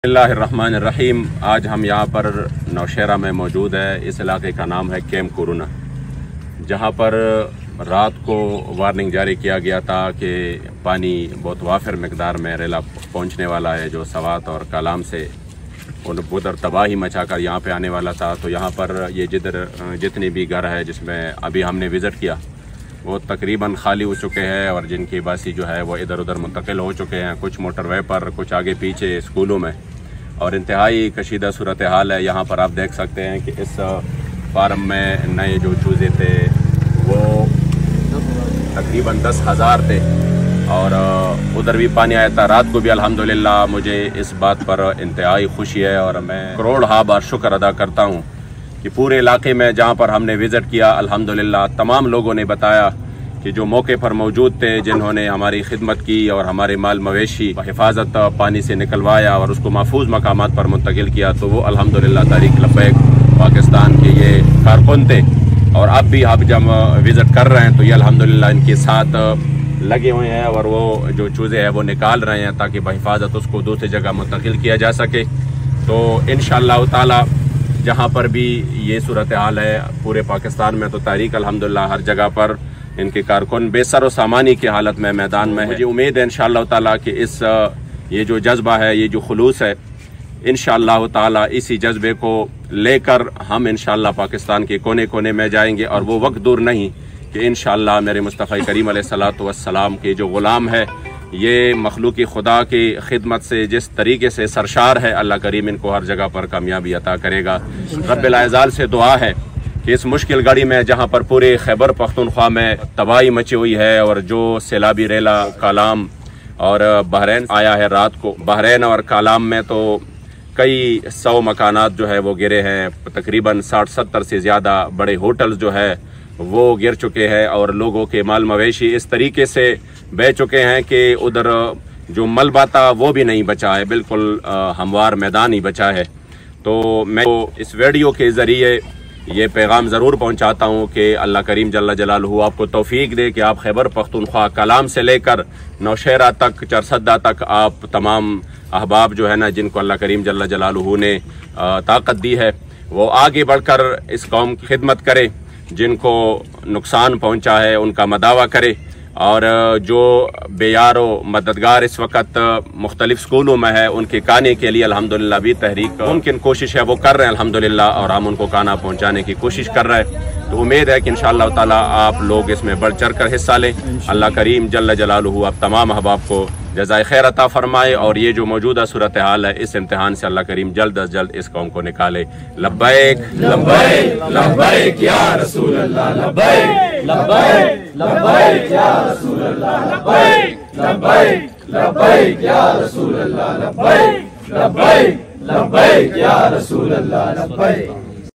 बिस्मिल्लाहिर्रहमानिर्रहीम। आज हम यहाँ पर नौशहरा में मौजूद है। इस इलाके का नाम है कैंप कोरोना, जहाँ पर रात को वार्निंग जारी किया गया था कि पानी बहुत वाफिर मकदार में रेला पहुँचने वाला है, जो सवात और कालाम से उधर तबाही मचा कर यहाँ पे आने वाला था। तो यहाँ पर ये जितने भी घर है जिसमें अभी हमने विज़िट किया वो तकरीबन खाली हो चुके हैं, और जिनकी बासी जो है वो इधर उधर मुंतकिल हो चुके हैं, कुछ मोटरवे पर, कुछ आगे पीछे स्कूलों में, और इंतहाई कशीदा सूरत हाल है। यहाँ पर आप देख सकते हैं कि इस फार्म में नए जो चूज़े थे वो तकरीबन 10,000 थे, और उधर भी पानी आया था रात को भी। अल्हम्दुलिल्लाह मुझे इस बात पर इंतहाई खुशी है, और मैं करोड़ बार शुक्र अदा करता हूँ कि पूरे इलाके में जहाँ पर हमने विज़िट किया, अल्हम्दुलिल्लाह तमाम लोगों ने बताया कि जो मौके पर मौजूद थे, जिन्होंने हमारी खिदमत की और हमारे माल मवेशी हिफाजत पानी से निकलवाया और उसको महफूज मकामात पर मुंतकिल किया, तो वो अल्हम्दुलिल्लाह तारीख लब्बैक पाकिस्तान के ये कारकुन थे। और अब भी आप जब विज़िट कर रहे हैं तो ये अल्हम्दुलिल्लाह इनके साथ लगे हुए हैं, और वो जो चूज़े हैं वो निकाल रहे हैं ताकि बहिफाजत उसको दूसरी जगह मुंतकिल किया जा सके। तो इंशाअल्लाह ताला जहाँ पर भी ये सूरत हाल है पूरे पाकिस्तान में, तो तारीख अल्हम्दुलिल्लाह हर जगह पर इनके कारकुन बेसर और सामानी की हालत में मैदान में है। मुझे उम्मीद है इंशाअल्लाह ताला कि ये जो जज्बा है, ये जो खुलूस है, इंशाअल्लाह ताला इसी जज्बे को लेकर हम इंशाअल्लाह पाकिस्तान के कोने कोने में जाएंगे, और वो वक्त दूर नहीं कि इंशाअल्लाह मेरे मुस्तफ़ा करीम अलैहिस्सलातु वस्सलाम के जो ग़ुलाम है, ये मखलूक़ी खुदा की खिदमत से जिस तरीके से सरशार है, अल्लाह करीम इनको हर जगह पर कामयाबी अता करेगा। रब्बिल आज़ाल से दुआ है कि इस मुश्किल घड़ी में जहाँ पर पूरे खैबर पख्तूनख्वा में तबाही मची हुई है, और जो सैलाबी रेला कालाम और बहरैन आया है रात को, बहरैन और कालाम में तो कई 100 मकानात जो है वो गिरे हैं, तकरीबन 60-70 से ज़्यादा बड़े होटल्स जो है वो गिर चुके हैं, और लोगों के माल मवेशी इस तरीके से बह चुके हैं कि उधर जो मलबा था वो भी नहीं बचा है, बिल्कुल हमवार मैदान ही बचा है। तो मैं इस वीडियो के ज़रिए ये पैगाम ज़रूर पहुंचाता हूं कि अल्लाह करीम जल्ला जलालहू आपको तौफीक दे कि आप खैबर पख्तूनख्वा कालाम से लेकर नौशहरा तक, चरसद्दा तक, आप तमाम अहबाब जो है ना, जिनको अल्लाह करीम जल्ला जलालहू ने ताकत दी है, वो आगे बढ़कर इस कौम की खिदमत करे, जिनको नुकसान पहुंचा है उनका मदावा करे, और जो बेयारो मददगार इस वक्त मुख्तलिफ स्कूलों में है उनके काने के लिए अल्हम्दुलिल्लाह भी तहरीक मुमकिन कोशिश है वो कर रहे हैं अल्हम्दुलिल्लाह, और हम उनको काना पहुंचाने की कोशिश कर रहे हैं। तो उम्मीद है कि इंशाअल्लाह ताला आप लोग इसमें बढ़ चढ़ कर हिस्सा लें। अल्लाह करीम जल्ल जलालहू आप तमाम अहबाब को जज़ाए खैर अता फरमाए, और ये जो मौजूदा सूरत हाल है इस इम्तिहान से अल्लाह करीम जल्द अज जल्द इस कौम को निकाले। लब्बैक लब्बैक लब्बैक या रसूल अल्लाह, लब्बैक लब्बैक लब्बैक या रसूल अल्लाह, लब्बैक लब्बैक लब्बैक या रसूल अल्लाह, लब्बैक लब्बैक लब्बैक या रसूल अल्लाह, लब्बैक।